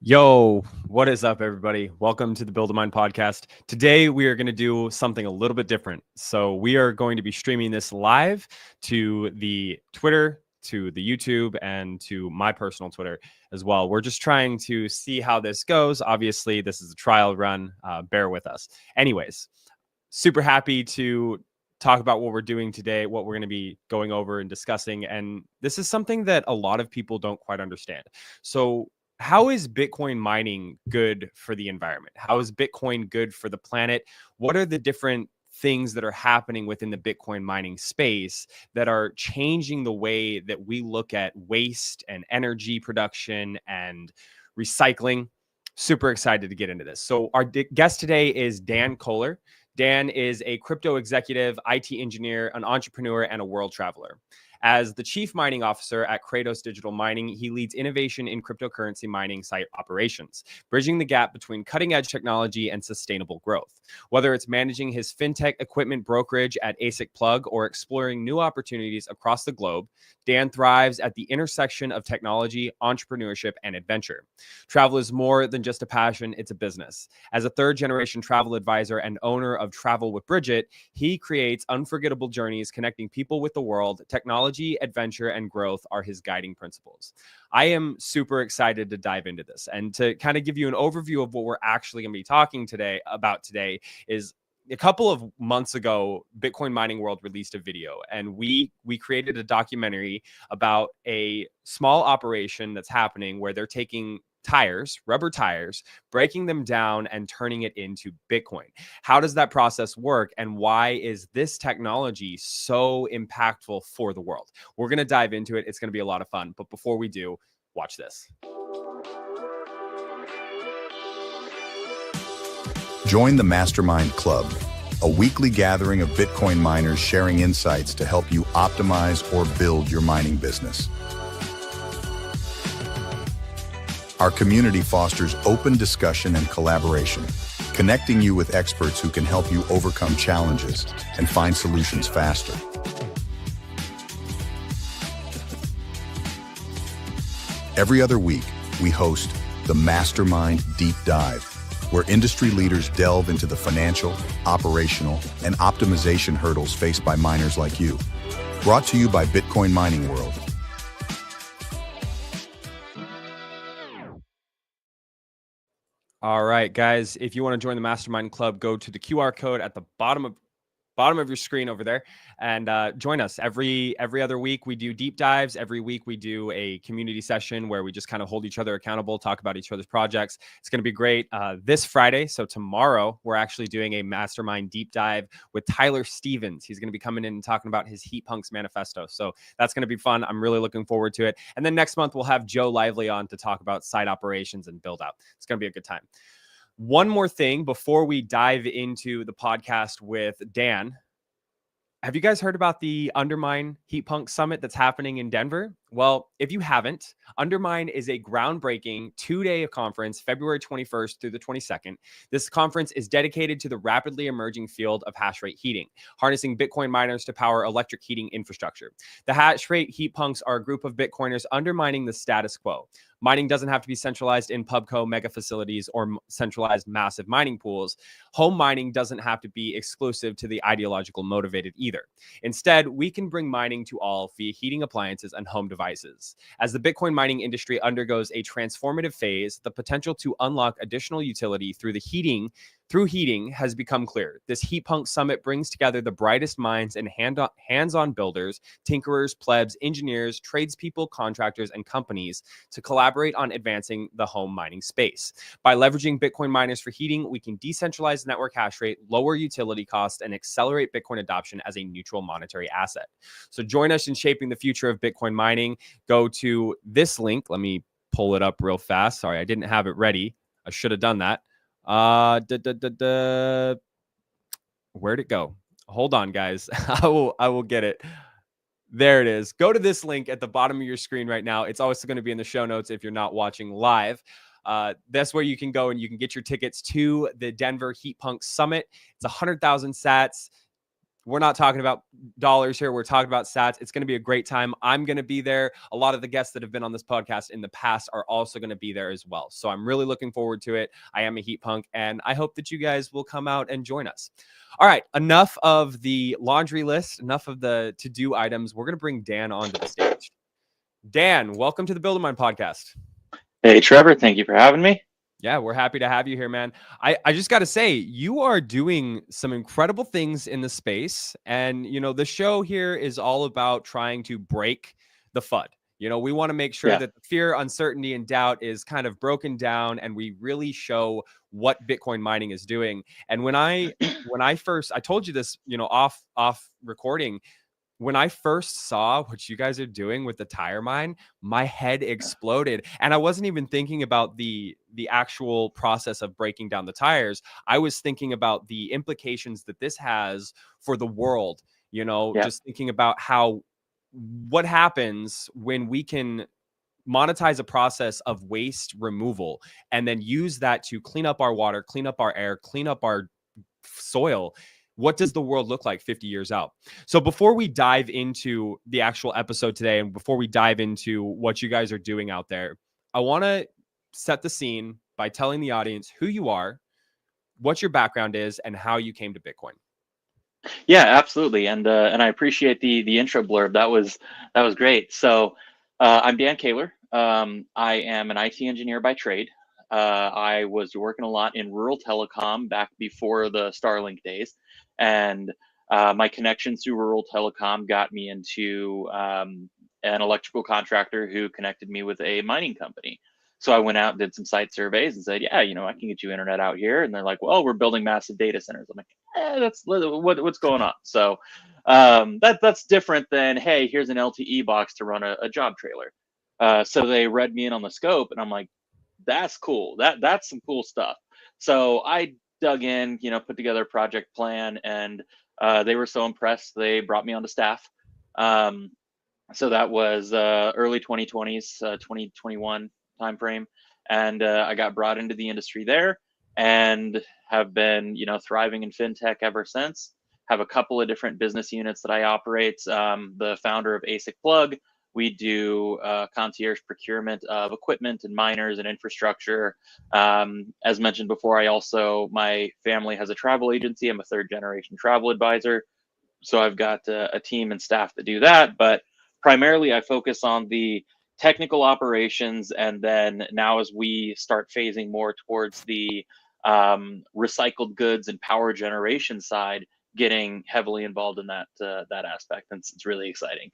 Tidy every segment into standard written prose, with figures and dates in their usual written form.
Yo, what is up, everybody? Welcome to the Build a Mind podcast. Today, we are going to do something a little bit different. So, we are going to be streaming this live to the Twitter, to the YouTube, and to my personal Twitter as well. We're just trying to see how this goes. Obviously, this is a trial run. Bear with us. Anyways, super happy to talk about what we're doing today, what we're going to be going over and discussing. And this is something that a lot of people don't quite understand. So, how is Bitcoin mining good for the environment? How is Bitcoin good for the planet? What are the different things that are happening within the Bitcoin mining space that are changing the way that we look at waste and energy production and recycling? Super excited to get into this. So, our guest today is Dan Koehler. Dan is a crypto executive, IT engineer, an entrepreneur, and a world traveler. As the chief mining officer at Kratos Digital Mining, he leads innovation in cryptocurrency mining site operations, bridging the gap between cutting-edge technology and sustainable growth. Whether it's managing his fintech equipment brokerage at ASIC Plug or exploring new opportunities across the globe, Dan thrives at the intersection of technology, entrepreneurship, and adventure. Travel is more than just a passion, it's a business. As a third-generation travel advisor and owner of Travel with Bridget, he creates unforgettable journeys connecting people with the world. Technology, adventure, and growth are his guiding principles. I am super excited to dive into this and to kind of give you an overview of what we're actually going to be talking today is a couple of months ago, Bitcoin Mining World released a video, and we created a documentary about a small operation that's happening where they're taking rubber tires, breaking them down and turning it into Bitcoin. How does that process work, and why is this technology so impactful for the world? We're going to dive into it. It's going to be a lot of fun. But before we do, watch this. Join the Mastermind Club, a weekly gathering of Bitcoin miners sharing insights to help you optimize or build your mining business. Our community fosters open discussion and collaboration, connecting you with experts who can help you overcome challenges and find solutions faster. Every other week, we host the Mastermind Deep Dive, where industry leaders delve into the financial, operational, and optimization hurdles faced by miners like you. Brought to you by Bitcoin Mining World. All right, guys, if you want to join the Mastermind Club, go to the QR code at the bottom of your screen over there and join us. Every other week we do deep dives. Every week we do a community session where we just kind of hold each other accountable, talk about each other's projects. It's going to be great. This Friday, so tomorrow, we're actually doing a mastermind deep dive with Tyler Stevens. He's going to be coming in and talking about his Heat Punks manifesto. So that's going to be fun. I'm really looking forward to it. And then next month we'll have Joe Lively on to talk about site operations and build out. It's going to be a good time. One more thing before we dive into the podcast with Dan. Have you guys heard about the Undermine Heat Punk Summit that's happening in Denver? Well, if you haven't, Undermine is a groundbreaking 2-day conference, February 21st through the 22nd. This conference is dedicated to the rapidly emerging field of hash rate heating, harnessing Bitcoin miners to power electric heating infrastructure. The hash rate heat punks are a group of Bitcoiners undermining the status quo. Mining doesn't have to be centralized in pubco mega facilities or centralized massive mining pools. Home mining doesn't have to be exclusive to the ideological motivated either. Instead, we can bring mining to all via heating appliances and home devices. As the Bitcoin mining industry undergoes a transformative phase, the potential to unlock additional utility through heating has become clear. This Heat Punk Summit brings together the brightest minds and hands-on builders, tinkerers, plebs, engineers, tradespeople, contractors, and companies to collaborate on advancing the home mining space. By leveraging Bitcoin miners for heating, we can decentralize network hash rate, lower utility costs, and accelerate Bitcoin adoption as a neutral monetary asset. So join us in shaping the future of Bitcoin mining. Go to this link. Let me pull it up real fast. Sorry, I didn't have it ready. I should have done that. Where'd it go? Hold on, guys. I will get it. There it is. Go to this link at the bottom of your screen right now. It's also going to be in the show notes if you're not watching live. That's where you can go and you can get your tickets to the Denver Heat Punk Summit. It's 100,000 sats. We're not talking about dollars here. We're talking about sats. It's going to be a great time. I'm going to be there. A lot of the guests that have been on this podcast in the past are also going to be there as well. So I'm really looking forward to it. I am a heat punk, and I hope that you guys will come out and join us. All right, enough of the laundry list, enough of the to-do items. We're going to bring Dan onto the stage. Dan, welcome to the Build a Mind podcast. Hey, Trevor, thank you for having me. Yeah, we're happy to have you here, man. I just got to say, you are doing some incredible things in the space. And, the show here is all about trying to break the FUD. We want to make sure that the fear, uncertainty, and doubt is kind of broken down, and we really show what Bitcoin mining is doing. And when I told you this, off recording, when I first saw what you guys are doing with the tire mine, my head exploded. And I wasn't even thinking about the actual process of breaking down the tires. I was thinking about the implications that this has for the world, just thinking about what happens when we can monetize a process of waste removal and then use that to clean up our water, clean up our air, clean up our soil. What does the world look like 50 years out? So before we dive into the actual episode today, and before we dive into what you guys are doing out there, I want to set the scene by telling the audience who you are, what your background is, and how you came to Bitcoin. Yeah, absolutely. And I appreciate the intro blurb. That was great. So I'm Dan Koehler. I am an IT engineer by trade. I was working a lot in rural telecom back before the Starlink days. And my connections to rural telecom got me into an electrical contractor who connected me with a mining company. So I went out and did some site surveys and said, yeah, I can get you internet out here. And they're like, well, we're building massive data centers. I'm like, that's what's going on. So that's different than, hey, here's an LTE box to run a job trailer. So they read me in on the scope, and I'm like, that's cool. That's some cool stuff. So I dug in, put together a project plan, and they were so impressed they brought me onto staff. So that was early 2020s, 2021 timeframe, and I got brought into the industry there, and have been thriving in fintech ever since. Have a couple of different business units that I operate. The founder of ASIC Plug. We do concierge procurement of equipment and miners and infrastructure. As mentioned before, my family has a travel agency. I'm a third generation travel advisor. So I've got a team and staff that do that. But primarily I focus on the technical operations. And then now as we start phasing more towards the recycled goods and power generation side, getting heavily involved in that aspect. And it's really exciting.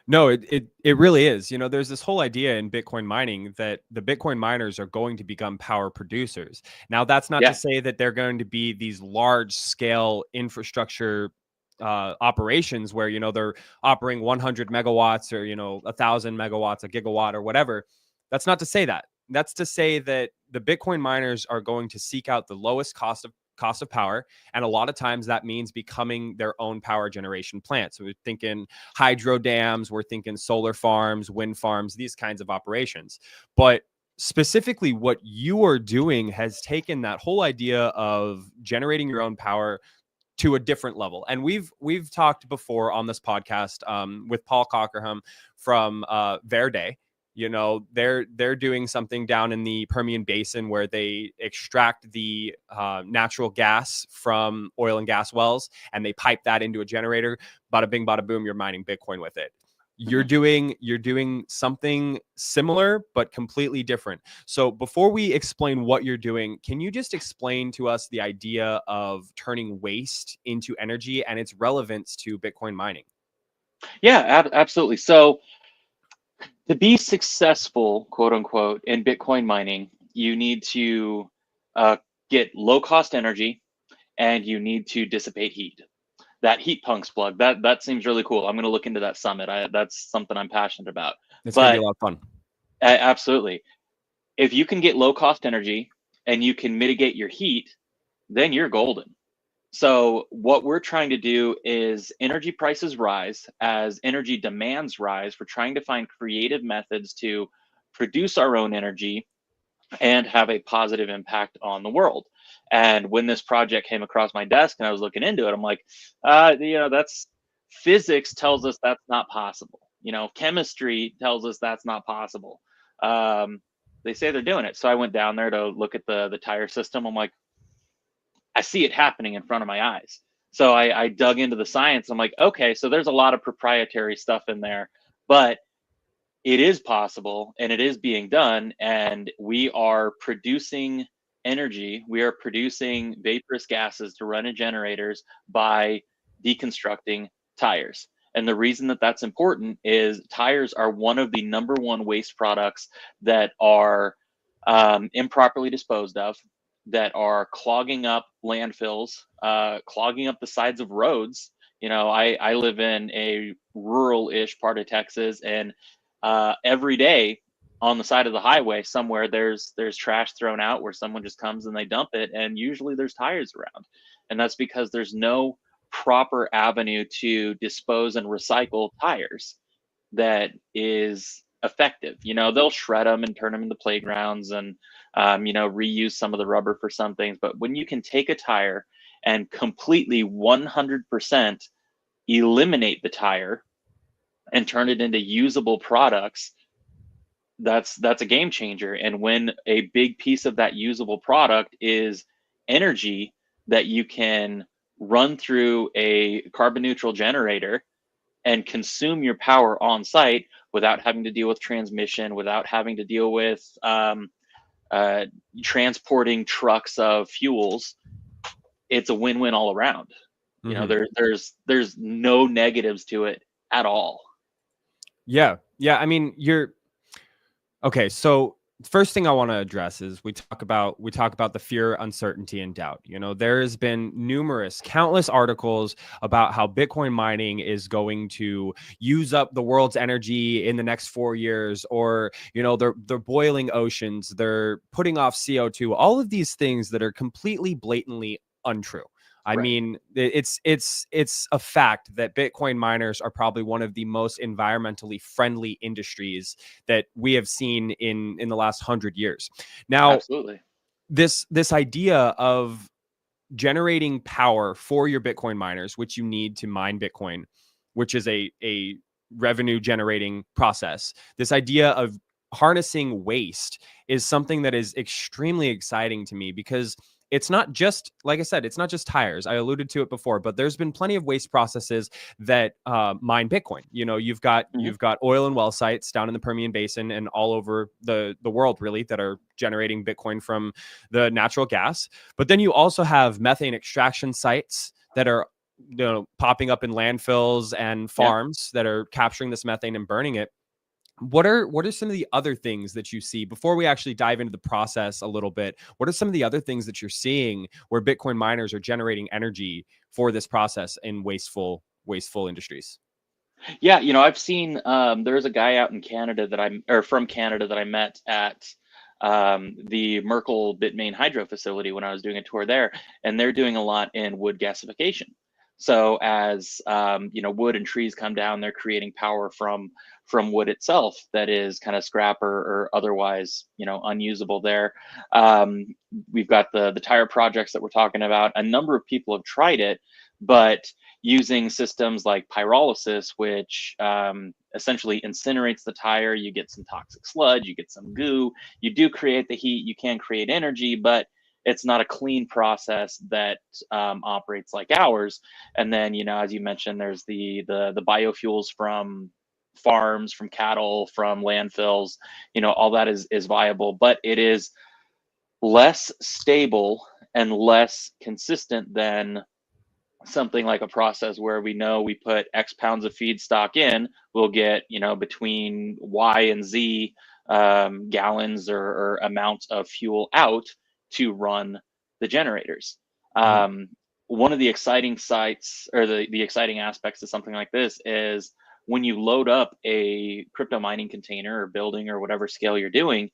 No, it really is. There's this whole idea in Bitcoin mining that the Bitcoin miners are going to become power producers. Now, that's not to say that they're going to be these large scale infrastructure operations where, they're operating 100 megawatts or, 1,000 megawatts, a gigawatt or whatever. That's not to say that. That's to say that the Bitcoin miners are going to seek out the lowest cost of power. And a lot of times that means becoming their own power generation plant. So we're thinking hydro dams, we're thinking solar farms, wind farms, these kinds of operations. But specifically what you are doing has taken that whole idea of generating your own power to a different level. And we've talked before on this podcast with Paul Cockerham from Verde. They're doing something down in the Permian Basin where they extract the natural gas from oil and gas wells and they pipe that into a generator. Bada bing, bada boom, you're mining Bitcoin with it. You're doing something similar but completely different. So before we explain what you're doing, can you just explain to us the idea of turning waste into energy and its relevance to Bitcoin mining? Yeah, absolutely. So to be successful, quote unquote, in Bitcoin mining, you need to get low cost energy, and you need to dissipate heat. That heat punks plug, that seems really cool. I'm going to look into that summit. That's something I'm passionate about. It's going to be a lot of fun. Absolutely. If you can get low cost energy and you can mitigate your heat, then you're golden. So what we're trying to do is energy prices rise as energy demands rise. We're trying to find creative methods to produce our own energy and have a positive impact on the world. And when this project came across my desk and I was looking into it, I'm like, that's physics tells us that's not possible. Chemistry tells us that's not possible. Um, they say they're doing it. So I went down there to look at the tire system. I'm like, I see it happening in front of my eyes. So I dug into the science. I'm like, okay, so there's a lot of proprietary stuff in there, but it is possible and it is being done. And we are producing energy. We are producing vaporous gases to run in generators by deconstructing tires. And the reason that that's important is tires are one of the number one waste products that are improperly disposed of, that are clogging up landfills, clogging up the sides of roads. I live in a rural-ish part of Texas, and every day on the side of the highway somewhere there's trash thrown out where someone just comes and they dump it, and usually there's tires around, and that's because there's no proper avenue to dispose and recycle tires that is effective. They'll shred them and turn them into playgrounds and reuse some of the rubber for some things, but when you can take a tire and completely 100% eliminate the tire and turn it into usable products, that's a game changer. And when a big piece of that usable product is energy that you can run through a carbon neutral generator and consume your power on site without having to deal with transmission, without having to deal with transporting trucks of fuels, it's a win-win all around. There's no negatives to it at all. Yeah. I mean, okay. So first thing I want to address is we talk about the fear, uncertainty, and doubt. There has been countless articles about how Bitcoin mining is going to use up the world's energy in the next 4 years, or they're boiling oceans, they're putting off CO2, all of these things that are completely blatantly untrue. I mean, it's a fact that Bitcoin miners are probably one of the most environmentally friendly industries that we have seen in the last 100 years. Now, absolutely, this idea of generating power for your Bitcoin miners, which you need to mine Bitcoin, which is a revenue generating process. This idea of harnessing waste is something that is extremely exciting to me, because it's not just, like I said, it's not just tires. I alluded to it before, but there's been plenty of waste processes that mine Bitcoin. You've got oil and well sites down in the Permian Basin and all over the world, really, that are generating Bitcoin from the natural gas. But then you also have methane extraction sites that are popping up in landfills and farms that are capturing this methane and burning it. What are some of the other things that you see, before we actually dive into the process a little bit? What are some of the other things that you're seeing where Bitcoin miners are generating energy for this process in wasteful industries? Yeah, I've seen there's a guy out in Canada from Canada that I met at the Merkel Bitmain hydro facility when I was doing a tour there, and they're doing a lot in wood gasification. So as wood and trees come down, they're creating power from wood itself that is kind of scrap or otherwise unusable there. We've got the tire projects that we're talking about. A number of people have tried it, but using systems like pyrolysis, which essentially incinerates the tire, you get some toxic sludge, you get some goo, you do create the heat, you can create energy, but it's not a clean process that operates like ours. And then, as you mentioned, there's the biofuels from farms, from cattle, from landfills. All that is viable, but it is less stable and less consistent than something like a process where we know we put X pounds of feedstock in, we'll get between Y and Z gallons or amounts of fuel out to run the generators. One of the exciting sites, or the exciting aspects of something like this, is when you load up a crypto mining container or building or whatever scale you're doing,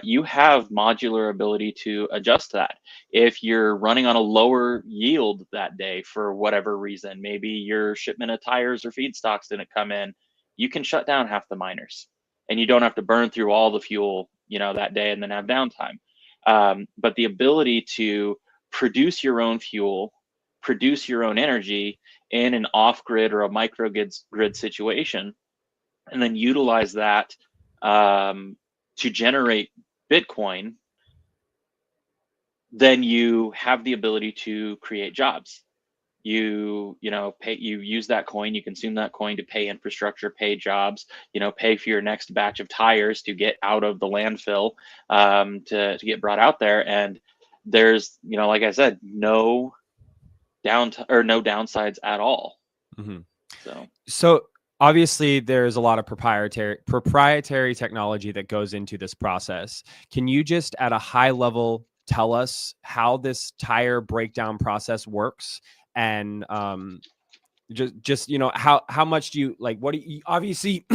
you have modular ability to adjust that. If you're running on a lower yield that day for whatever reason, maybe your shipment of tires or feedstocks didn't come in, you can shut down half the miners, and you don't have to burn through all the fuel that day and then have downtime. But the ability to produce your own fuel, produce your own energy in an off-grid or a microgrid situation, and then utilize that to generate Bitcoin, then you have the ability to create jobs. You use that coin, you consume that coin to pay infrastructure, pay jobs, pay for your next batch of tires to get out of the landfill, to get brought out there. And there's, like I said, no downsides at all. Mm-hmm. So obviously there's a lot of proprietary technology that goes into this process. Can you just at a high level tell us how this tire breakdown process works? And just how much do you like, what do you obviously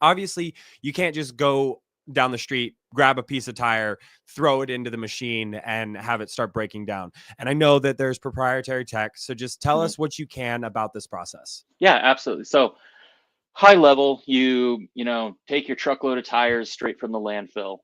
obviously you can't just go down the street, grab a piece of tire, throw it into the machine and have it start breaking down. And I know that there's proprietary tech, so just tell us what you can about this process. Yeah, absolutely. So high level, you take your truckload of tires straight from the landfill.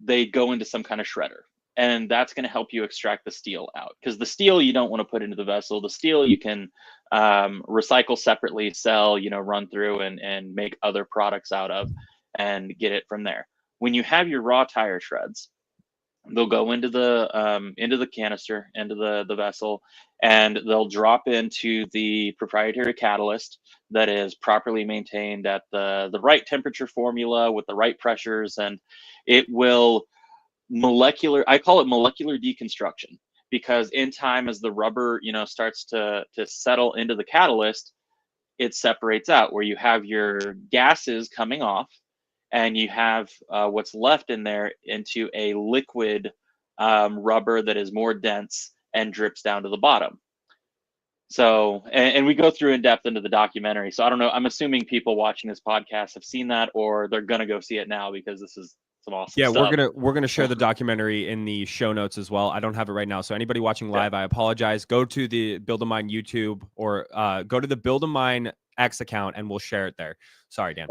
They go into some kind of shredder, and that's going to help you extract the steel out, because the steel you don't want to put into the vessel. The steel you can recycle separately, sell, run through and make other products out of and get it from there. When you have your raw tire shreds, they'll go into the canister, into the vessel, and they'll drop into the proprietary catalyst that is properly maintained at the right temperature formula with the right pressures, and it will I call it molecular deconstruction, because in time, as the rubber starts to settle into the catalyst, it separates out, where you have your gases coming off and you have what's left in there into a liquid rubber that is more dense and drips down to the bottom. So, and we go through in depth into the documentary. So I don't know, I'm assuming people watching this podcast have seen that, or they're going to go see it now, because this is some awesome stuff. We're gonna share the documentary in the show notes as well. I don't have it right now, so anybody watching live, I apologize. Go to the Build a Mine YouTube, or go to the Build a Mine X account, and we'll share it there. Sorry, Dan.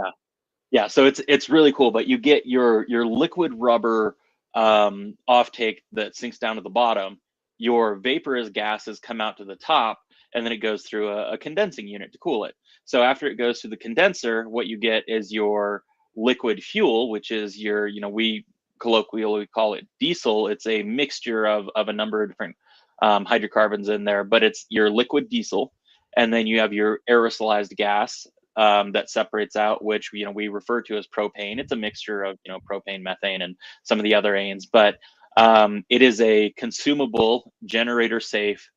Yeah, so it's really cool. But you get your liquid rubber offtake that sinks down to the bottom. Your vaporous gases come out to the top, and then it goes through a condensing unit to cool it. So after it goes through the condenser, what you get is your liquid fuel, which is your, we colloquially call it diesel. It's a mixture of a number of different hydrocarbons in there, but it's your liquid diesel. And then you have your aerosolized gas that separates out, which we refer to as propane. It's a mixture of propane, methane, and some of the other anes, but it is a consumable, generator safe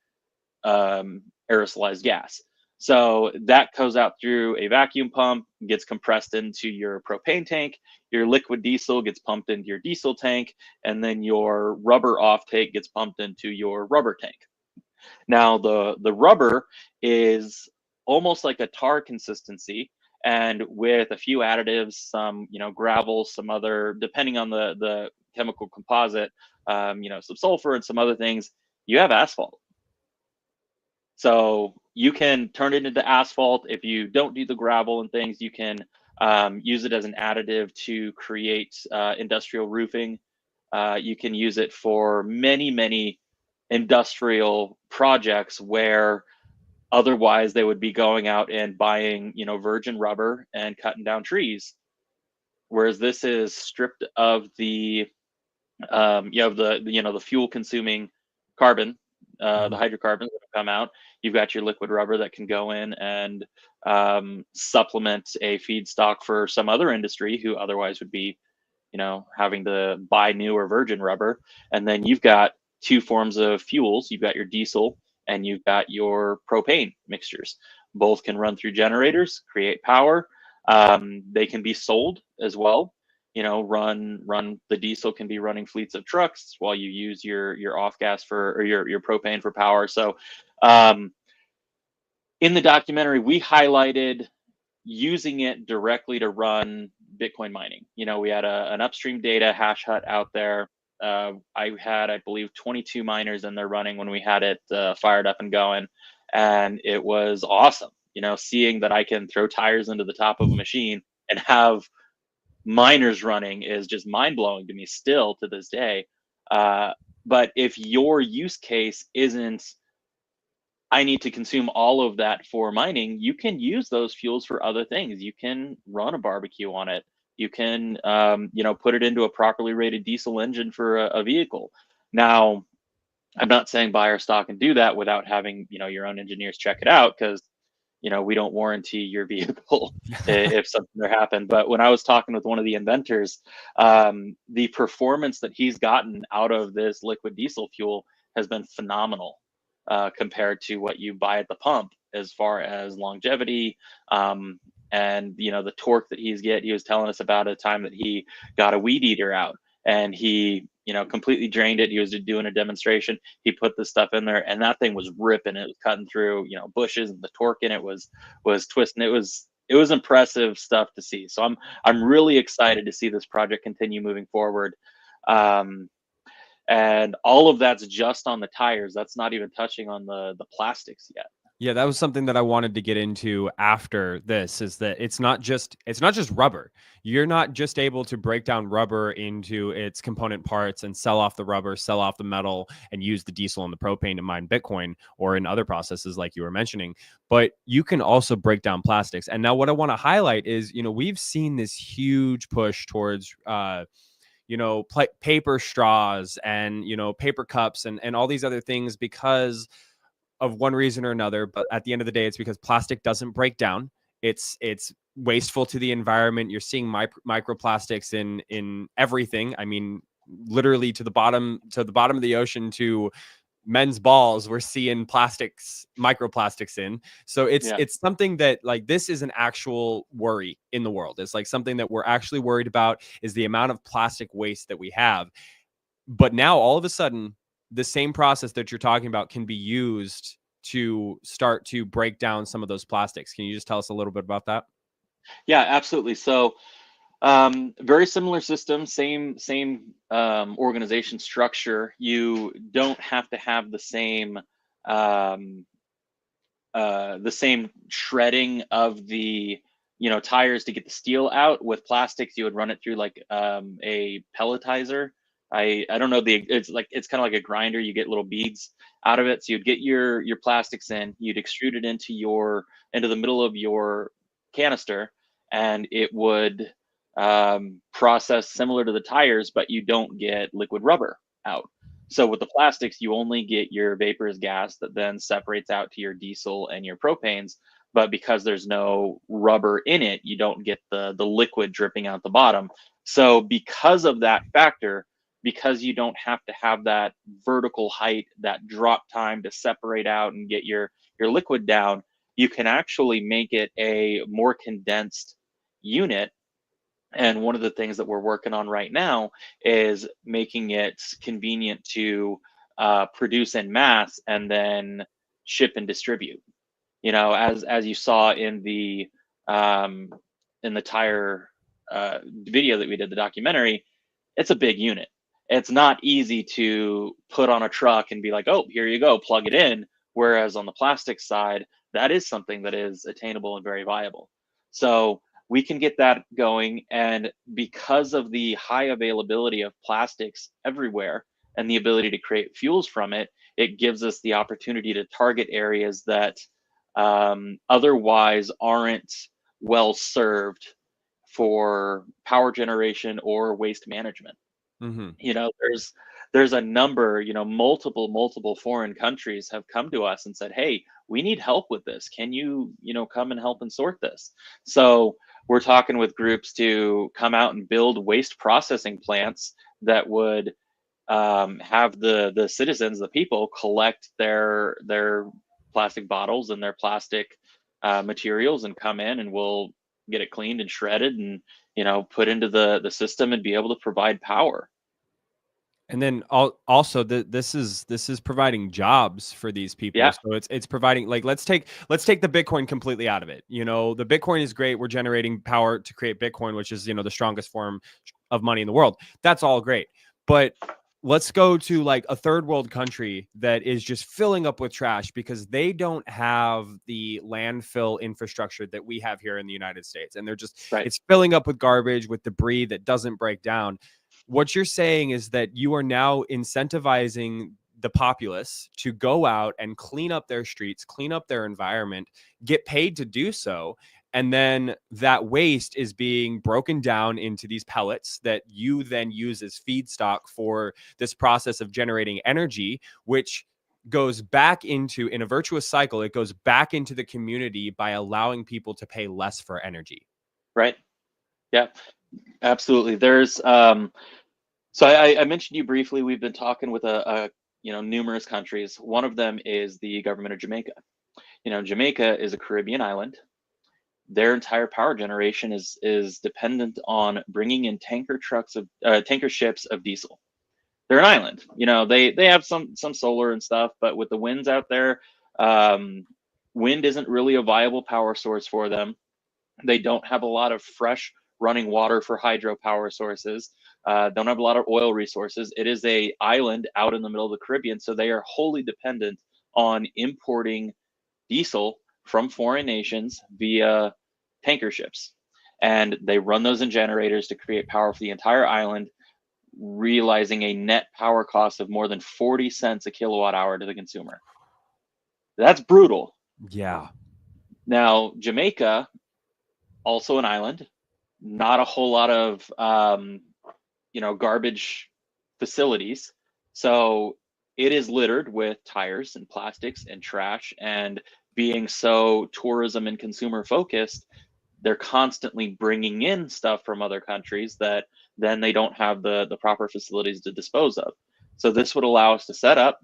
aerosolized gas. So that goes out through a vacuum pump, gets compressed into your propane tank. Your liquid diesel gets pumped into your diesel tank, and then your rubber offtake gets pumped into your rubber tank. Now the rubber is almost like a tar consistency, and with a few additives, some gravel, some other, depending on the chemical composite, some sulfur and some other things, you have asphalt. So you can turn it into asphalt. If you don't do the gravel and things, you can use it as an additive to create industrial roofing. You can use it for many industrial projects where otherwise they would be going out and buying virgin rubber and cutting down trees, whereas this is stripped of the the fuel consuming carbon, the hydrocarbons that come out. You've got your liquid rubber that can go in and supplement a feedstock for some other industry who otherwise would be having to buy new or virgin rubber. And then you've got two forms of fuels. You've got your diesel and you've got your propane mixtures. Both can run through generators, create power. They can be sold as well. Run the diesel can be running fleets of trucks while you use your off gas or your propane for power. So in the documentary, we highlighted using it directly to run Bitcoin mining. We had an upstream data hash hut out there. I had, I believe, 22 miners in there running when we had it fired up and going, and it was awesome. Seeing that I can throw tires into the top of a machine and have miners running is just mind blowing to me still to this day. But if your use case isn't, I need to consume all of that for mining, you can use those fuels for other things. You can run a barbecue on it. You can, put it into a properly rated diesel engine for a vehicle. Now, I'm not saying buy our stock and do that without having, your own engineers check it out, because we don't warranty your vehicle if something were to happen. But when I was talking with one of the inventors, the performance that he's gotten out of this liquid diesel fuel has been phenomenal, compared to what you buy at the pump, as far as longevity, and the torque that he was telling us about a time that he got a weed eater out, and he completely drained it. He was doing a demonstration. He put this stuff in there, and that thing was ripping. It was cutting through bushes, and the torque in it was twisting. It was impressive stuff to see. So I'm really excited to see this project continue moving forward. And all of that's just on the tires. That's not even touching on the plastics yet. Yeah, that was something that I wanted to get into after this, is that it's not just rubber. You're not just able to break down rubber into its component parts and sell off the rubber, sell off the metal, and use the diesel and the propane to mine Bitcoin or in other processes like you were mentioning. But you can also break down plastics. And now what I want to highlight is, we've seen this huge push towards paper straws and paper cups and all these other things because of one reason or another. But at the end of the day, it's because plastic doesn't break down. It's wasteful to the environment. You're seeing microplastics in everything. I mean, literally to the bottom of the ocean, to men's balls, we're seeing microplastics in. So it's something that, like, this is an actual worry in the world. It's like something that we're actually worried about, is the amount of plastic waste that we have. But now all of a sudden, the same process that you're talking about can be used to start to break down some of those plastics. Can you just tell us a little bit about that? Yeah, absolutely. So very similar system, same organization structure. You don't have to have the same shredding of the tires to get the steel out. With plastics, you would run it through like a pelletizer. I don't know, it's kind of like a grinder. You get little beads out of it. So you'd get your plastics in, you'd extrude it into the middle of your canister, and it would process similar to the tires, but you don't get liquid rubber out. So with the plastics, you only get your vaporous gas that then separates out to your diesel and your propanes. But because there's no rubber in it, you don't get the liquid dripping out the bottom. So because of that factor, because you don't have to have that vertical height, that drop time to separate out and get your liquid down, you can actually make it a more condensed unit. And one of the things that we're working on right now is making it convenient to produce in mass and then ship and distribute. As you saw in the tire video that we did, the documentary, it's a big unit. It's not easy to put on a truck and be like, oh, here you go, plug it in. Whereas on the plastic side, that is something that is attainable and very viable. So we can get that going. And because of the high availability of plastics everywhere and the ability to create fuels from it, it gives us the opportunity to target areas that otherwise aren't well served for power generation or waste management. Mm-hmm. There's a number, multiple foreign countries have come to us and said, hey, we need help with this. Can you, come and help and sort this? So we're talking with groups to come out and build waste processing plants that would have the citizens, the people, collect their plastic bottles and their plastic materials and come in, and we'll get it cleaned and shredded and put into the system and be able to provide power. And then also this is providing jobs for these people. Yeah. So it's providing, like, let's take the Bitcoin completely out of it. The Bitcoin is great. We're generating power to create Bitcoin, which is, the strongest form of money in the world. That's all great. But let's go to like a third world country that is just filling up with trash because they don't have the landfill infrastructure that we have here in the United States. And they're just, Right. it's filling up with garbage, with debris that doesn't break down. What you're saying is that you are now incentivizing the populace to go out and clean up their streets, clean up their environment, get paid to do so. And then that waste is being broken down into these pellets that you then use as feedstock for this process of generating energy, which goes back into, in a virtuous cycle, it goes back into the community by allowing people to pay less for energy. Right. Yeah, absolutely. There's so I mentioned you briefly. We've been talking with numerous countries. One of them is the government of Jamaica. Jamaica is a Caribbean island. Their entire power generation is dependent on bringing in tanker ships of diesel. They're an island. They have some solar and stuff, but with the winds out there, wind isn't really a viable power source for them. They don't have a lot of fresh running water for hydropower sources. Don't have a lot of oil resources. It is a island out in the middle of the Caribbean, so they are wholly dependent on importing diesel from foreign nations via tanker ships. And they run those in generators to create power for the entire island, realizing a net power cost of more than 40 cents a kilowatt hour to the consumer. That's brutal. Yeah. Now, Jamaica, also an island, not a whole lot of garbage facilities. So it is littered with tires and plastics and trash, and being so tourism and consumer focused, they're constantly bringing in stuff from other countries that then they don't have the proper facilities to dispose of. So this would allow us to set up,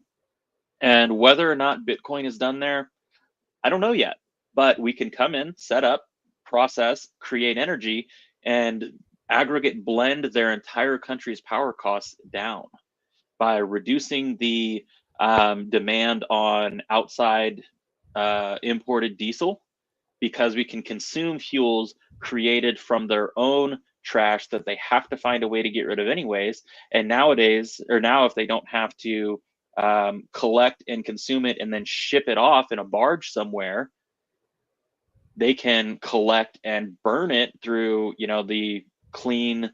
and whether or not Bitcoin is done there, I don't know yet, but we can come in, set up, process, create energy, and aggregate blend their entire country's power costs down by reducing the demand on outside imported diesel, because we can consume fuels created from their own trash that they have to find a way to get rid of anyways. And now if they don't have to collect and consume it and then ship it off in a barge somewhere, they can collect and burn it through the clean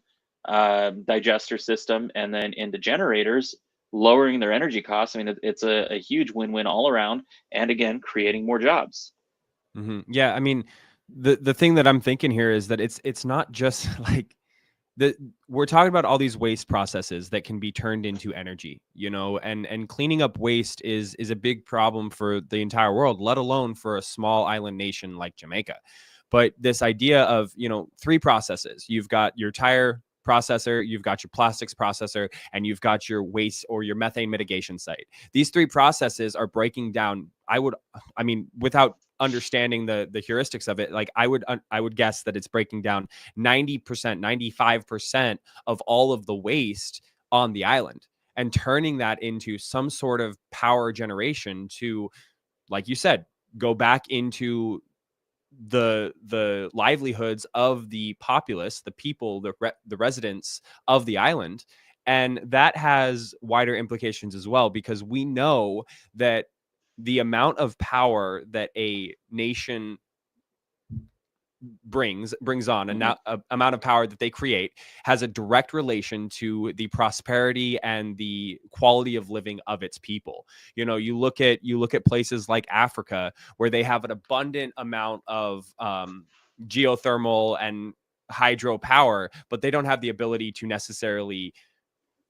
digester system and then into generators, lowering their energy costs. I mean, it's a huge win-win all around, and again, creating more jobs. Mm-hmm. Yeah, I mean, the thing that I'm thinking here is that it's not just like we're talking about all these waste processes that can be turned into energy, and cleaning up waste is a big problem for the entire world, let alone for a small island nation like Jamaica. But this idea of, three processes: you've got your tire processor, you've got your plastics processor, and you've got your waste or your methane mitigation site. These three processes are breaking down, without understanding the heuristics of it, like I would guess that it's breaking down 90%, 95% of all of the waste on the island and turning that into some sort of power generation to, like you said, go back into the livelihoods of the populace, the people, the residents of the island. And that has wider implications as well, because we know that the amount of power that a nation brings on, and now amount of power that they create has a direct relation to the prosperity and the quality of living of its people. You look at places like Africa, where they have an abundant amount of geothermal and hydro power, but they don't have the ability to necessarily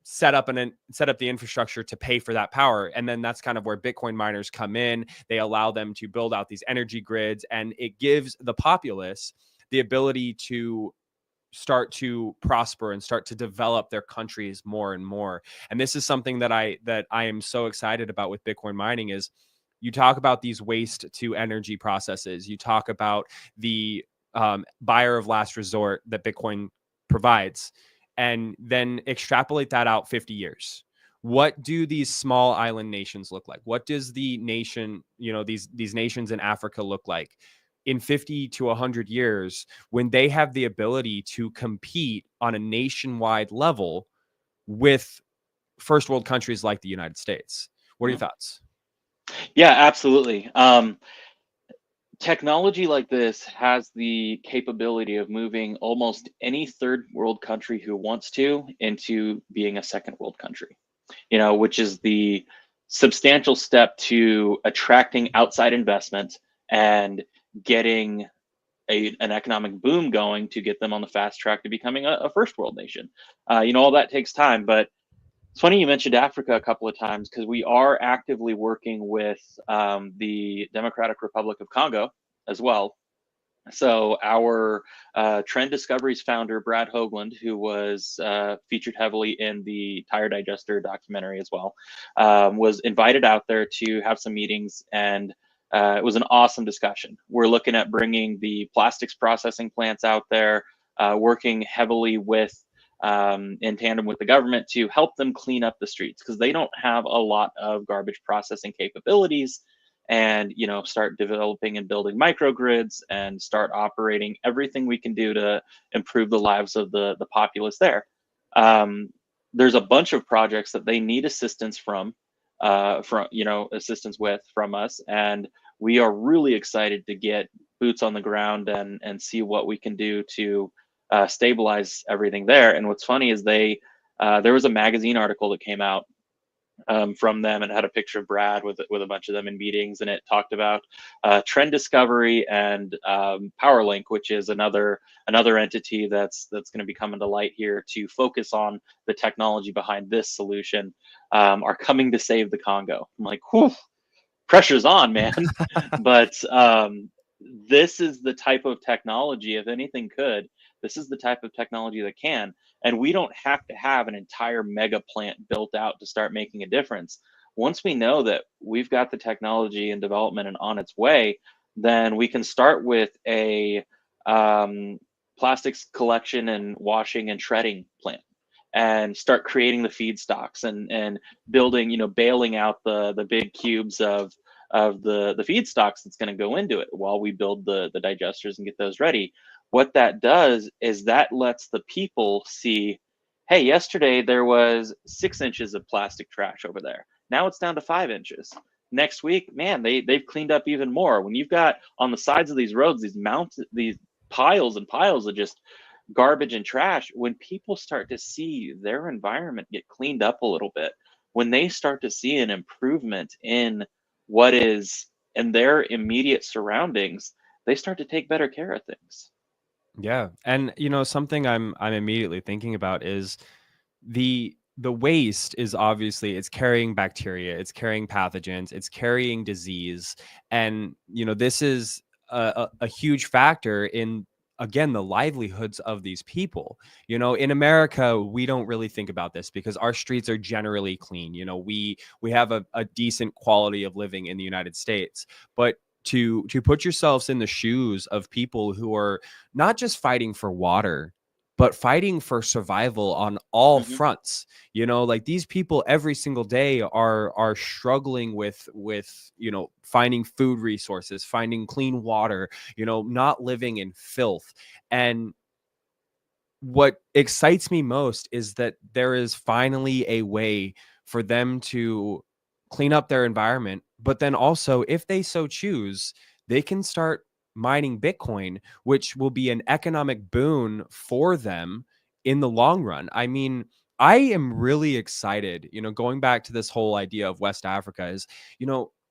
set up the infrastructure to pay for that power. And then that's kind of where Bitcoin miners come in. They allow them to build out these energy grids, and it gives the populace the ability to start to prosper and start to develop their countries more and more. And this is something that I am so excited about with Bitcoin mining. Is you talk about these waste to energy processes, you talk about the buyer of last resort that Bitcoin provides, and then extrapolate that out 50 years. What do these small island nations look like? What does the nation, these nations in Africa look like in 50 to 100 years, when they have the ability to compete on a nationwide level with first world countries like the United States. What are your Mhm. thoughts? Yeah, absolutely. Technology like this has the capability of moving almost any third world country who wants to into being a second world country, which is the substantial step to attracting outside investment and getting an economic boom going to get them on the fast track to becoming a first world nation. All that takes time, but it's funny you mentioned Africa a couple of times because we are actively working with the Democratic Republic of Congo as well. So our Trend Discoveries founder, Brad Hoagland, who was featured heavily in the Tire Digester documentary as well, was invited out there to have some meetings, and it was an awesome discussion. We're looking at bringing the plastics processing plants out there, working heavily with in tandem with the government to help them clean up the streets because they don't have a lot of garbage processing capabilities, and start developing and building microgrids and start operating everything we can do to improve the lives of the populace there. um, there's a bunch of projects that they need assistance assistance with from us, and we are really excited to get boots on the ground and see what we can do to stabilize everything there. And what's funny is there was a magazine article that came out from them, and it had a picture of Brad with a bunch of them in meetings, and it talked about Trend Discovery and PowerLink, which is another entity that's going to be coming to light here to focus on the technology behind this solution, are coming to save the Congo. I'm like, whew, pressure's on, man. But this is the type of technology, if anything could, this is the type of technology that can. And we don't have to have an entire mega plant built out to start making a difference. Once we know that we've got the technology in development and on its way, then we can start with a plastics collection and washing and shredding plant, and start creating the feedstocks and building, bailing out the big cubes of the feedstocks that's going to go into it while we build the digesters and get those ready. What that does is that lets the people see, hey, yesterday there was 6 inches of plastic trash over there. Now it's down to 5 inches. Next week, man, they've cleaned up even more. When you've got on the sides of these roads these piles and piles of just garbage and trash, when people start to see their environment get cleaned up a little bit, when they start to see an improvement in what is in their immediate surroundings, they start to take better care of things. Yeah. And something I'm immediately thinking about is the waste is obviously, it's carrying bacteria, it's carrying pathogens, it's carrying disease. And this is a huge factor in, again, the livelihoods of these people. In America, we don't really think about this because our streets are generally clean. We have a decent quality of living in the United States. But to put yourselves in the shoes of people who are not just fighting for water, but fighting for survival on all Mm-hmm. fronts. Like, these people every single day are struggling with finding food resources, finding clean water, not living in filth. And what excites me most is that there is finally a way for them to clean up their environment, but then also, if they so choose, they can start mining Bitcoin, which will be an economic boon for them in the long run. I mean, I am really excited, going back to this whole idea of West Africa is,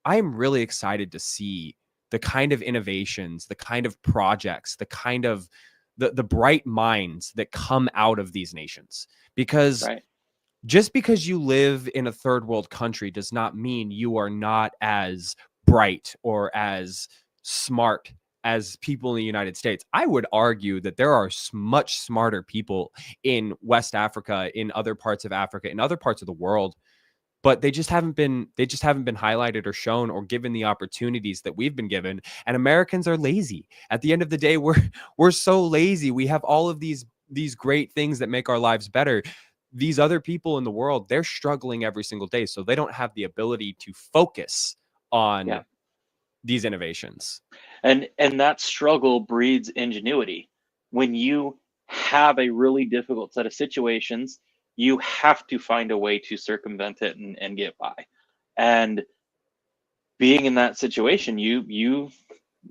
I am really excited to see the kind of innovations, the kind of projects, the kind of the bright minds that come out of these nations. Because Right. just because you live in a third world country does not mean you are not as bright or as smart as people in the United States. I would argue that there are much smarter people in West Africa, in other parts of Africa, in other parts of the world, but they just haven't been highlighted or shown or given the opportunities that we've been given. And Americans are lazy. At the end of the day, we're so lazy. We have all of these great things that make our lives better. These other people in the world, they're struggling every single day, so they don't have the ability to focus on Yeah. these innovations. And that struggle breeds ingenuity. When you have a really difficult set of situations, you have to find a way to circumvent it and get by. And being in that situation, you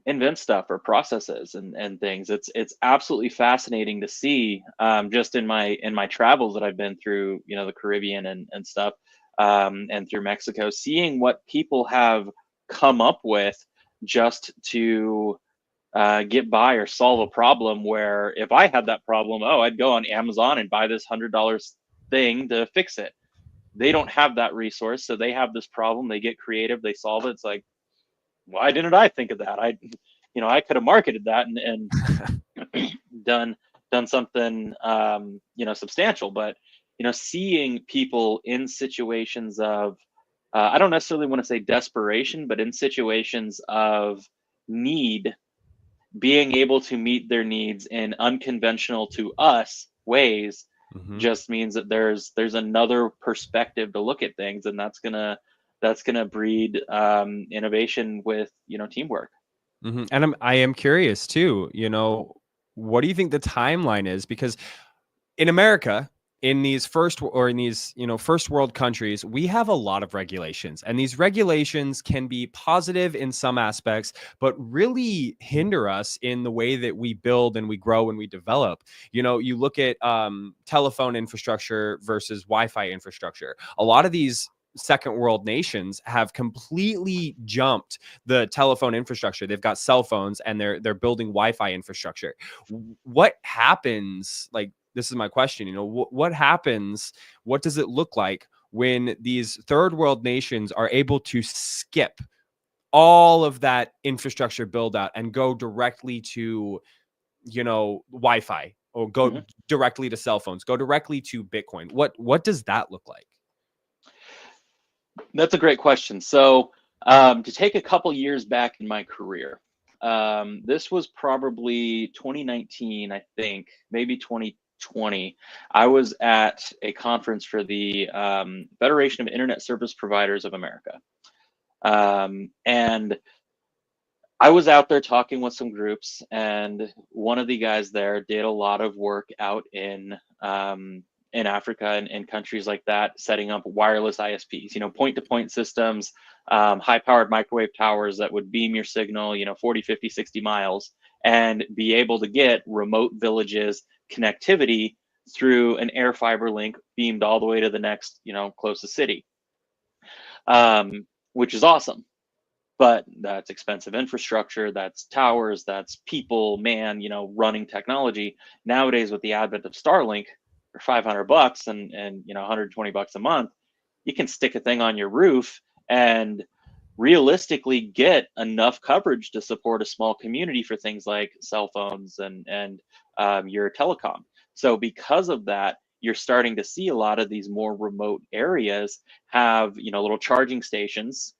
invent stuff or processes and things. It's absolutely fascinating to see, just in my travels that I've been through, the Caribbean and stuff, and through Mexico, seeing what people have come up with just to get by or solve a problem. Where if I had that problem, I'd go on Amazon and buy this $100 thing to fix it. They don't have that resource, so they have this problem. They get creative, they solve it. It's like, why didn't I think of that? I could have marketed that and done something, substantial. But seeing people in situations of, I don't necessarily want to say desperation, but in situations of need, being able to meet their needs in unconventional to us ways, just means that there's another perspective to look at things, and that's gonna breed innovation with teamwork. And I am curious too, what do you think the timeline is? Because in America, in these first world countries, we have a lot of regulations, and these regulations can be positive in some aspects, but really hinder us in the way that we build and we grow and we develop. You look at telephone infrastructure versus Wi-Fi infrastructure. A lot of these second world nations have completely jumped the telephone infrastructure. They've got cell phones and they're building Wi-Fi infrastructure. What happens? Like, this is my question, what happens? What does it look like when these third world nations are able to skip all of that infrastructure build out and go directly to, Wi-Fi, or go directly to cell phones, go directly to Bitcoin? What does that look like? That's a great question. So, to take a couple years back in my career, this was probably 2019, I think, maybe 2020. I was at a conference for the Federation of Internet Service Providers of America. And I was out there talking with some groups, and one of the guys there did a lot of work out in Africa and countries like that, setting up wireless ISPs, point-to-point systems, high-powered microwave towers that would beam your signal, 40, 50, 60 miles, and be able to get remote villages connectivity through an air fiber link beamed all the way to the next, closest city, which is awesome. But that's expensive infrastructure, that's towers, that's people, running technology. Nowadays, with the advent of Starlink, for $500 and $120 a month, you can stick a thing on your roof and realistically get enough coverage to support a small community for things like cell phones and your telecom. So because of that, you're starting to see a lot of these more remote areas have little charging stations,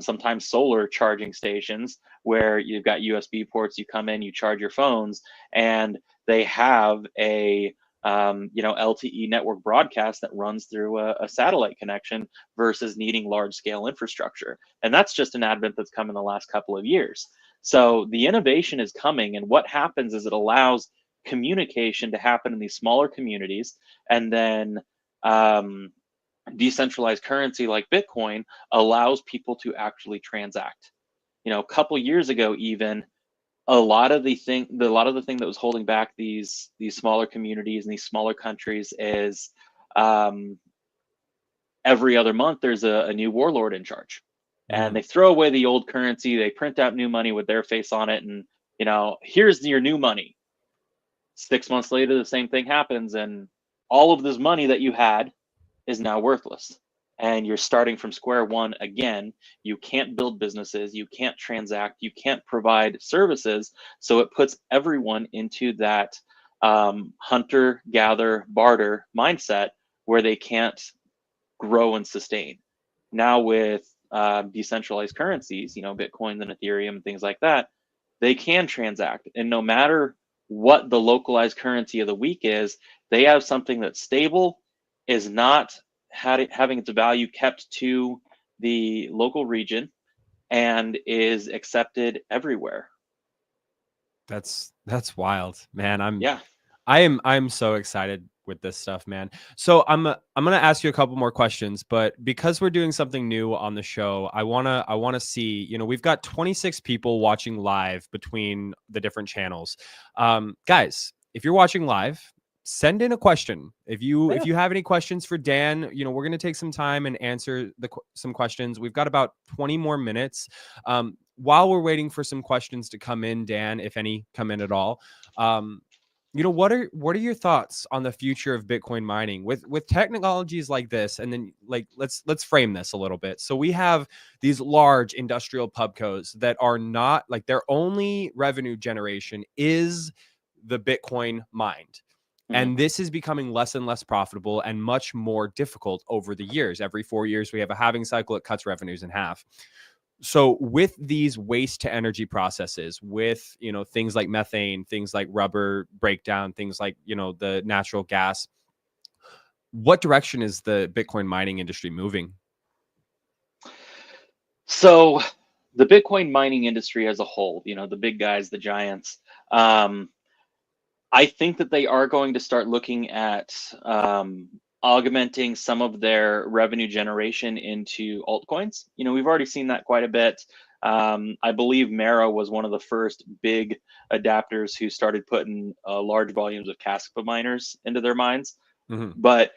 sometimes solar charging stations, where you've got USB ports. You come in, you charge your phones, and they have a LTE network broadcast that runs through a satellite connection versus needing large scale infrastructure. And that's just an advent that's come in the last couple of years. So the innovation is coming, and what happens is it allows communication to happen in these smaller communities, and then decentralized currency like Bitcoin allows people to actually transact. A couple years ago, even, a lot of the thing that was holding back these smaller communities and these smaller countries is, every other month there's a new warlord in charge, and they throw away the old currency. They print out new money with their face on it, and here's your new money. 6 months later, the same thing happens, and all of this money that you had is now worthless, and you're starting from square one again. You can't build businesses, you can't transact, you can't provide services. So it puts everyone into that hunter, gather, barter mindset where they can't grow and sustain. Now with decentralized currencies, Bitcoin and Ethereum, things like that, they can transact, and no matter what the localized currency of the week is, they have something that's stable, is not having its value kept to the local region, and is accepted everywhere. That's wild, man. Yeah. I'm so excited with this stuff, man. So I'm gonna ask you a couple more questions, but because we're doing something new on the show, I wanna see. We've got 26 people watching live between the different channels. Guys, if you're watching live, send in a question. If you have any questions for Dan, we're gonna take some time and answer some questions. We've got about 20 more minutes. While we're waiting for some questions to come in, Dan, if any come in at all. What are your thoughts on the future of Bitcoin mining with technologies like this? And then let's frame this a little bit. So we have these large industrial pubcos that are not like their only revenue generation is the Bitcoin mined. And this is becoming less and less profitable and much more difficult over the years. Every 4 years, we have a halving cycle. It cuts revenues in half. So with these waste to energy processes, with things like methane, things like rubber breakdown, things like the natural gas, what direction is the Bitcoin mining industry moving? So the Bitcoin mining industry as a whole, the big guys, the giants, I think that they are going to start looking at augmenting some of their revenue generation into altcoins. We've already seen that quite a bit. I believe Mara was one of the first big adapters who started putting large volumes of Caspa miners into their mines. But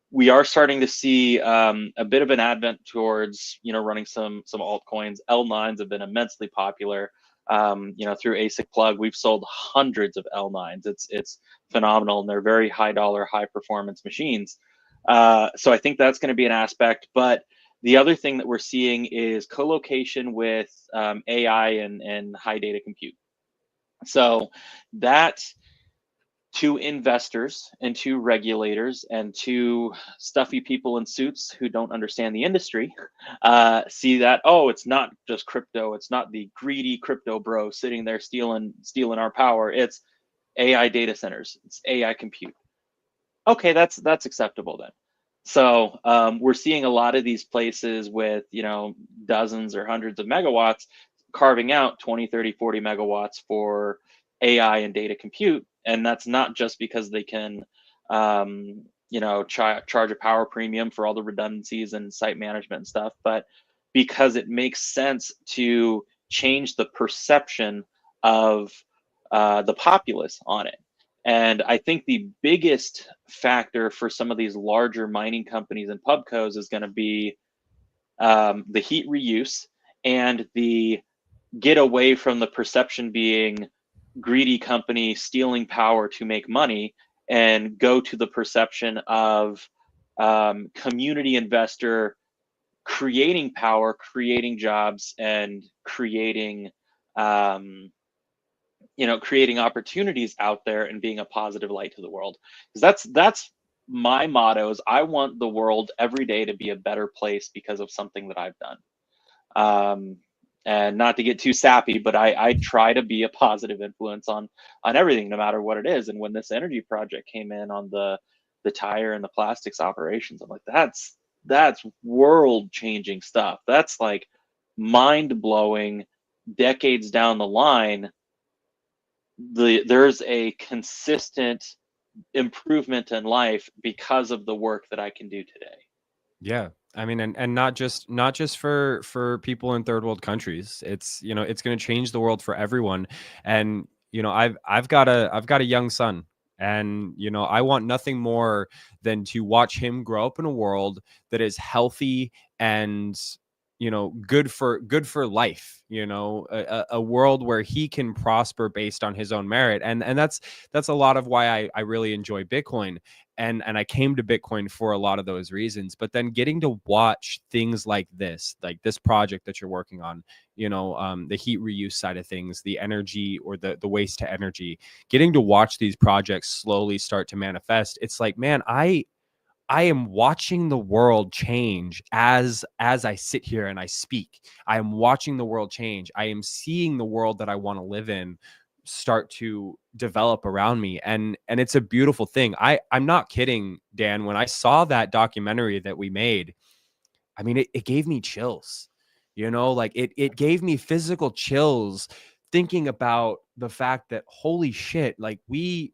we are starting to see a bit of an advent towards running some altcoins. L9s have been immensely popular. Through ASIC Plug, we've sold hundreds of L9s. It's phenomenal, and they're very high dollar, high performance machines. So I think that's going to be an aspect. But the other thing that we're seeing is co-location with AI and high data compute. So that, to investors and to regulators and to stuffy people in suits who don't understand the industry, see that, oh, it's not just crypto. It's not the greedy crypto bro sitting there stealing our power. It's AI data centers. It's AI compute. Okay, that's acceptable then. So we're seeing a lot of these places with dozens or hundreds of megawatts carving out 20, 30, 40 megawatts for AI and data compute. And that's not just because they can charge a power premium for all the redundancies and site management and stuff, but because it makes sense to change the perception of the populace on it. And I think the biggest factor for some of these larger mining companies and pubcos is going to be the heat reuse and the get away from the perception being greedy company stealing power to make money, and go to the perception of community investor creating power, creating jobs, and creating creating opportunities out there and being a positive light to the world. Because that's my motto is I want the world every day to be a better place because of something that I've done. And not to get too sappy, but I try to be a positive influence on everything, no matter what it is. And when this energy project came in on the tire and the plastics operations, I'm like, that's world changing stuff. That's like mind blowing. Decades down the line, there's a consistent improvement in life because of the work that I can do today. Yeah. I mean, and not just for people in third world countries. It's it's going to change the world for everyone. And I've got a young son, and I want nothing more than to watch him grow up in a world that is healthy and good for life, a world where he can prosper based on his own merit. And that's a lot of why I really enjoy Bitcoin. And I came to Bitcoin for a lot of those reasons. But then getting to watch things like this project that you're working on, the heat reuse side of things, the energy or the waste to energy, getting to watch these projects slowly start to manifest. It's like, man, I am watching the world change as I sit here and I speak. I am watching the world change. I am seeing the world that I want to live in start to develop around me. And it's a beautiful thing. I'm not kidding, Dan. When I saw that documentary that we made, I mean, it gave me chills, like it gave me physical chills thinking about the fact that, holy shit, like we're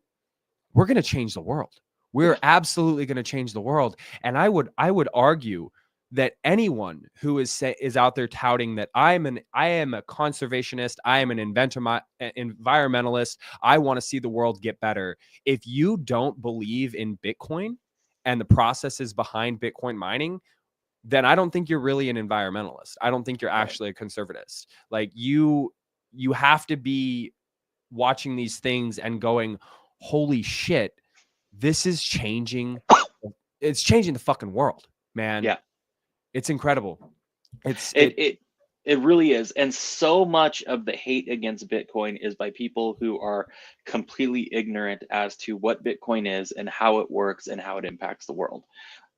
going to change the world. We're absolutely going to change the world. And I would argue that anyone who is out there touting that I am a conservationist, I am an environmentalist, I want to see the world get better. If you don't believe in Bitcoin and the processes behind Bitcoin mining, then I don't think you're really an environmentalist. I don't think you're actually a conservatist. Like you have to be watching these things and going, holy shit, this is changing. It's changing the fucking world, man. Yeah. It's incredible. It really is. And so much of the hate against Bitcoin is by people who are completely ignorant as to what Bitcoin is and how it works and how it impacts the world.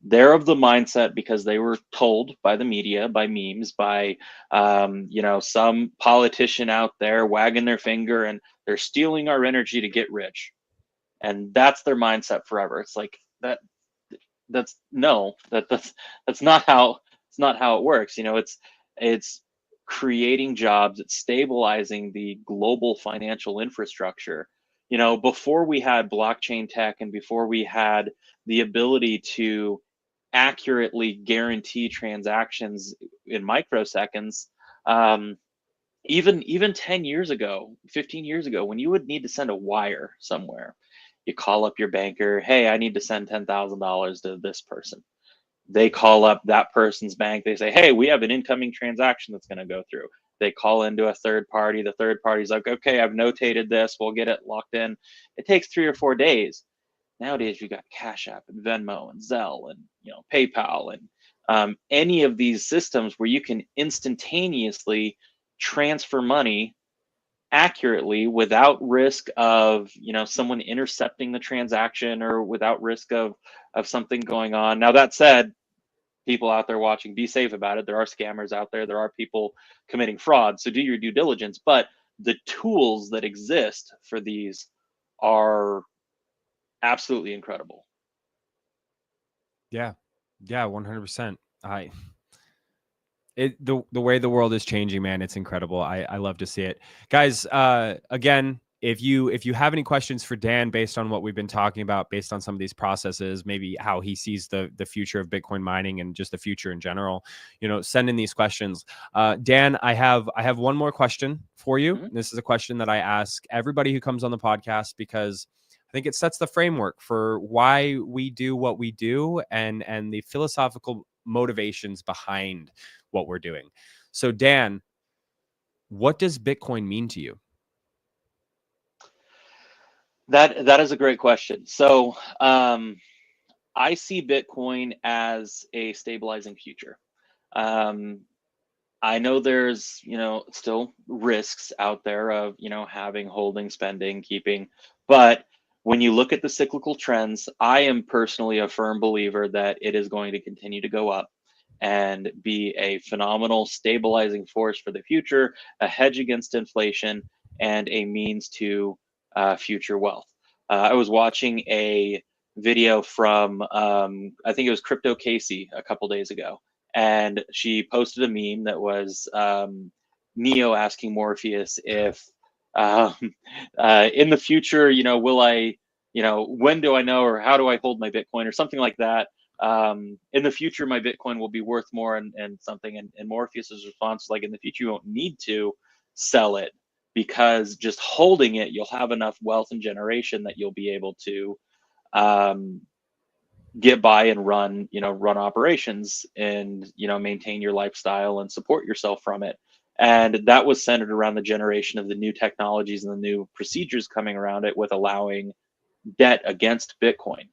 They're of the mindset because they were told by the media, by memes, by some politician out there wagging their finger, and they're stealing our energy to get rich. And that's their mindset forever. It's like that's not how it works. It's creating jobs, it's stabilizing the global financial infrastructure. Before we had blockchain tech and before we had the ability to accurately guarantee transactions in microseconds, even 10 years ago, 15 years ago, when you would need to send a wire somewhere, you call up your banker, hey, I need to send $10,000 to this person. They call up that person's bank. They say, hey, we have an incoming transaction that's going to go through. They call into a third party. The third party's like, okay, I've notated this. We'll get it locked in. It takes 3 or 4 days. Nowadays, we got Cash App and Venmo and Zelle and PayPal and any of these systems where you can instantaneously transfer money accurately without risk of someone intercepting the transaction or without risk of something going on. Now, that said, people out there watching, be safe about it. There are scammers out there. There are people committing fraud. So do your due diligence. But the tools that exist for these are absolutely incredible. Yeah. 100%. The way the world is changing, man, it's incredible. I love to see it. Guys, again, if you have any questions for Dan based on what we've been talking about, based on some of these processes, maybe how he sees the future of Bitcoin mining and just the future in general, send in these questions. Dan, I have one more question for you. Mm-hmm. This is a question that I ask everybody who comes on the podcast because I think it sets the framework for why we do what we do and the philosophical motivations behind what we're doing. So Dan, what does Bitcoin mean to you? That is a great question. So I see Bitcoin as a stabilizing future. I know there's still risks out there of having, holding, spending, keeping, but when you look at the cyclical trends, I am personally a firm believer that it is going to continue to go up and be a phenomenal stabilizing force for the future, a hedge against inflation, and a means to future wealth. I was watching a video from, I think it was Crypto Casey a couple days ago, and she posted a meme that was Neo asking Morpheus if in the future, will I, when do I know, or how do I hold my Bitcoin, or something like that. In the future, my Bitcoin will be worth more and something. And Morpheus's response, like, in the future, you won't need to sell it because just holding it, you'll have enough wealth and generation that you'll be able to get by and run operations and, maintain your lifestyle and support yourself from it. And that was centered around the generation of the new technologies and the new procedures coming around it with allowing debt against Bitcoin,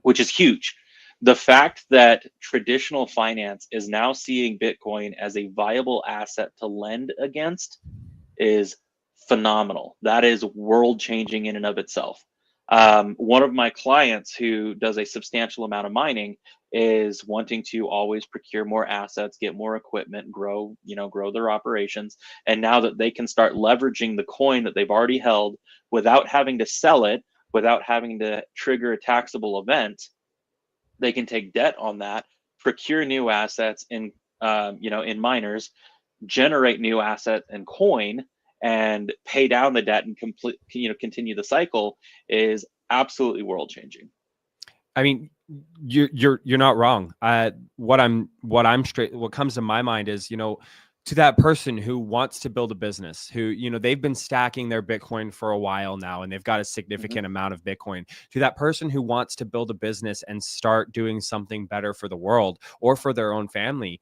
which is huge. The fact that traditional finance is now seeing Bitcoin as a viable asset to lend against is phenomenal. That is world changing in and of itself. One of my clients who does a substantial amount of mining is wanting to always procure more assets, get more equipment, grow their operations. And now that they can start leveraging the coin that they've already held without having to sell it, without having to trigger a taxable event, they can take debt on that, procure new assets in miners, generate new asset and coin, and pay down the debt and continue the cycle is absolutely world changing. I mean, you're not wrong. What comes to my mind is, to that person who wants to build a business, who, they've been stacking their Bitcoin for a while now, and they've got a Mhm. significant amount of Bitcoin. To that person who wants to build a business and start doing something better for the world or for their own family,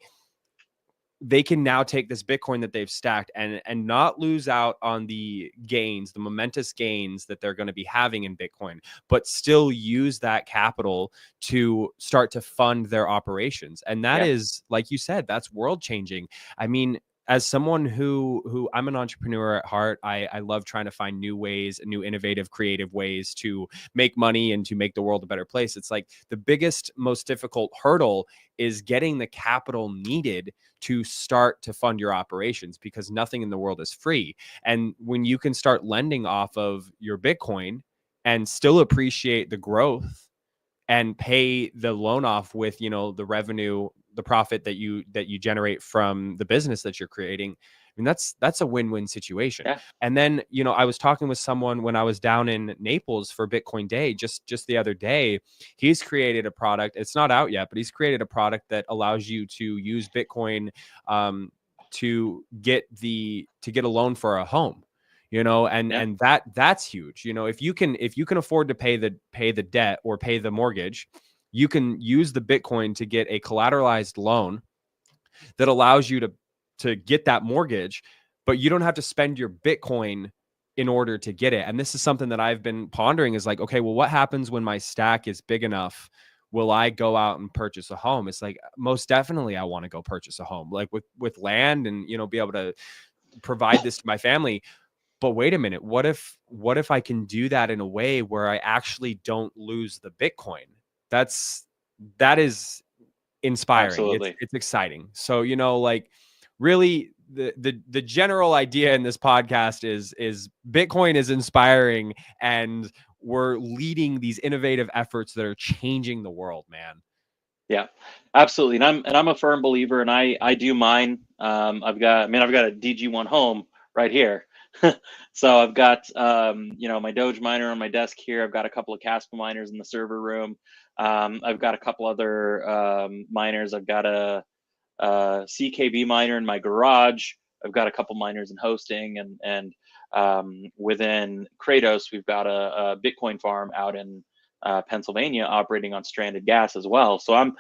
they can now take this Bitcoin that they've stacked and not lose out on the gains, the momentous gains that they're going to be having in Bitcoin, but still use that capital to start to fund their operations. And that Yeah. is, like you said, that's world changing. I mean, as someone who I'm an entrepreneur at heart, I love trying to find new ways, new innovative, creative ways to make money and to make the world a better place. It's like the biggest, most difficult hurdle is getting the capital needed to start to fund your operations, because nothing in the world is free. And when you can start lending off of your Bitcoin and still appreciate the growth and pay the loan off with, the revenue, the profit that you generate from the business that you're creating, I mean, that's a win-win situation. Yeah. And then, I was talking with someone when I was down in Naples for Bitcoin Day just the other day. He's created a product. It's not out yet, but he's created a product that allows you to use Bitcoin to get a loan for a home, and Yeah. that's huge. If you can afford to pay the debt or pay the mortgage, you can use the Bitcoin to get a collateralized loan that allows you to get that mortgage, but you don't have to spend your Bitcoin in order to get it. And this is something that I've been pondering, is like, okay, well, what happens when my stack is big enough? Will I go out and purchase a home? It's like, most definitely I want to go purchase a home, like with land, and be able to provide this to my family. But wait a minute, what if I can do that in a way where I actually don't lose the Bitcoin? That is inspiring. It's Absolutely. it's exciting. So, like, really, the general idea in this podcast is Bitcoin is inspiring, and we're leading these innovative efforts that are changing the world, man. Yeah, absolutely. And I'm a firm believer, and I do mine. I've got a DG1 home right here. So I've got my Doge miner on my desk here. I've got a couple of Casper miners in the server room. I've got a couple other miners. I've got a CKB miner in my garage. I've got a couple miners in hosting, and within Kratos, we've got a Bitcoin farm out in Pennsylvania operating on stranded gas as well. So I'm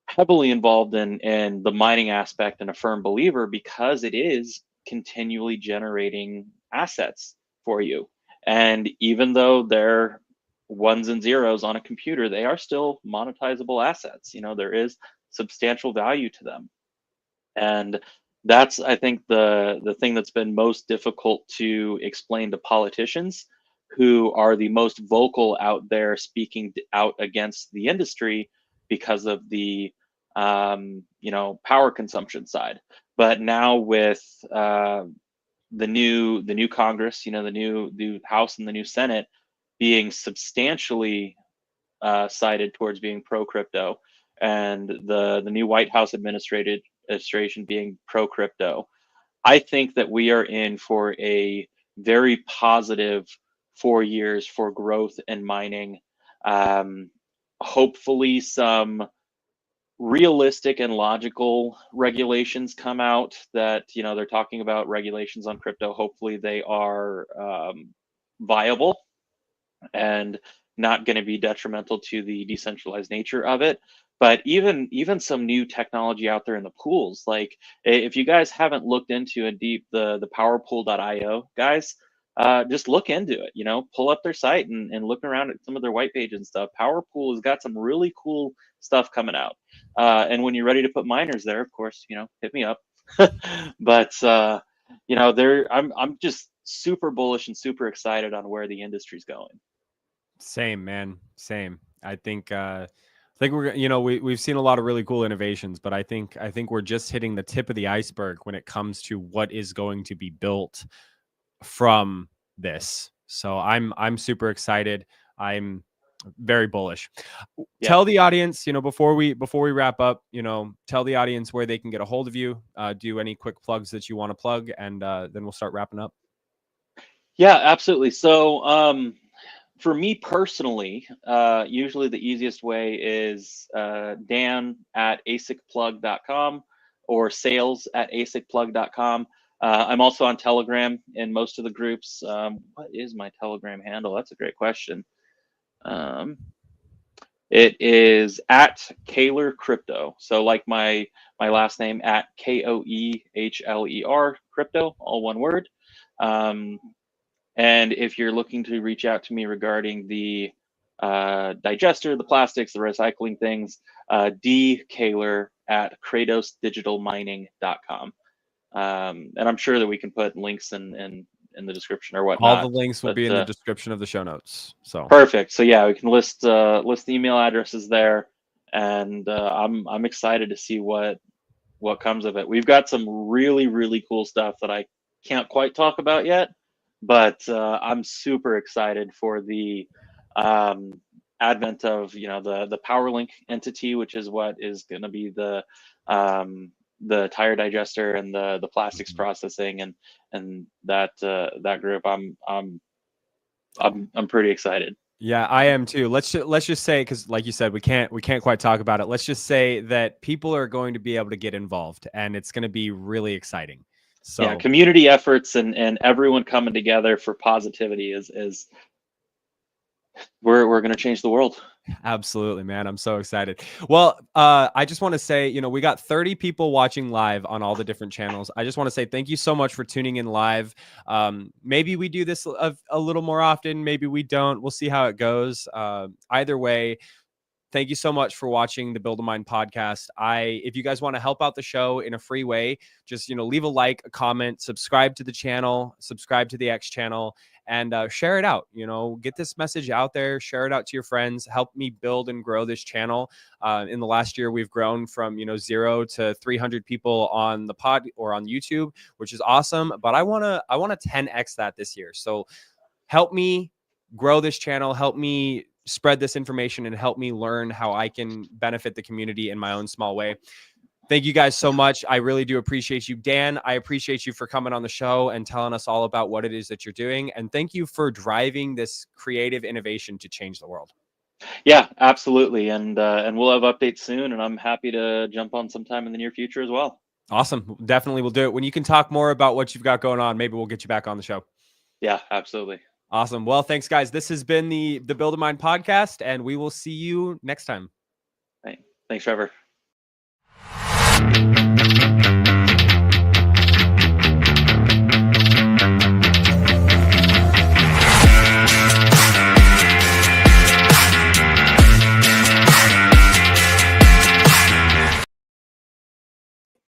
heavily involved in the mining aspect, and a firm believer, because it is continually generating assets for you. And even though they're ones and zeros on a computer, they are still monetizable assets. There is substantial value to them. And that's, I think, the thing that's been most difficult to explain to politicians, who are the most vocal out there speaking out against the industry because of the power consumption side. But now with the new Congress, the new House and the new Senate being substantially sided towards being pro crypto, and the new White House administration being pro crypto, I think that we are in for a very positive 4 years for growth and mining. Um, Hopefully, some realistic and logical regulations come out, that they're talking about regulations on crypto. Hopefully, they are viable and not going to be detrimental to the decentralized nature of it. But even some new technology out there in the pools, like, if you guys haven't looked into in deep the powerpool.io guys, just look into it. Pull up their site and look around at some of their white page and stuff. Powerpool has got some really cool stuff coming out. And when you're ready to put miners there, of course, hit me up. But I'm just super bullish and super excited on where the industry's going. Same, man. Same. I think we're, we've seen a lot of really cool innovations, but I think we're just hitting the tip of the iceberg when it comes to what is going to be built from this. So I'm super excited. I'm very bullish. Yeah. Tell the audience, before we wrap up, tell the audience where they can get a hold of you. Do any quick plugs that you want to plug, and then we'll start wrapping up. Yeah, absolutely. So for me personally, usually the easiest way is Dan at asicplug.com or sales at asicplug.com. I'm also on Telegram in most of the groups. What is my Telegram handle? That's a great question. It is at Koehler Crypto. So like my last name, at Koehler Crypto, all one word. And if you're looking to reach out to me regarding the digester, the plastics, the recycling things, D Koehler at kratosdigitalmining.com. And I'm sure that we can put links in the description or whatnot. All the links will be in the description of the show notes. So perfect. So yeah, we can list the email addresses there, and I'm excited to see what comes of it. We've got some really cool stuff that I can't quite talk about yet, but I'm super excited for the advent of the PowerLink entity, which is what is going to be the tire digester and the plastics processing and that group. I'm pretty excited. Yeah, I am too. Let's just say, because like you said, we can't quite talk about it. Let's just say that people are going to be able to get involved, and it's going to be really exciting. So yeah, community efforts and everyone coming together for positivity is we're going to change the world. Absolutely, man. I'm so excited. Well, I just want to say, we got 30 people watching live on all the different channels. I just want to say thank you so much for tuning in live. Maybe we do this a little more often. Maybe we don't. We'll see how it goes. Either way, thank you so much for watching the Build a Mind podcast. If you guys want to help out the show in a free way, just, leave a like, a comment, subscribe to the channel, subscribe to the X channel, and share it out. Get this message out there, share it out to your friends, help me build and grow this channel. In the last year, we've grown from, 0 to 300 people on the pod or on YouTube, which is awesome. But I want to 10X that this year. So help me grow this channel, help me spread this information, and help me learn how I can benefit the community in my own small way. Thank you guys so much. I really do appreciate you. Dan, I appreciate you for coming on the show and telling us all about what it is that you're doing. And thank you for driving this creative innovation to change the world. Yeah, absolutely. And we'll have updates soon, and I'm happy to jump on sometime in the near future as well. Awesome. Definitely will do it. When you can talk more about what you've got going on, maybe we'll get you back on the show. Yeah, absolutely. Awesome. Well, thanks, guys. This has been the Build a Mind podcast, and we will see you next time. Thanks, Trevor.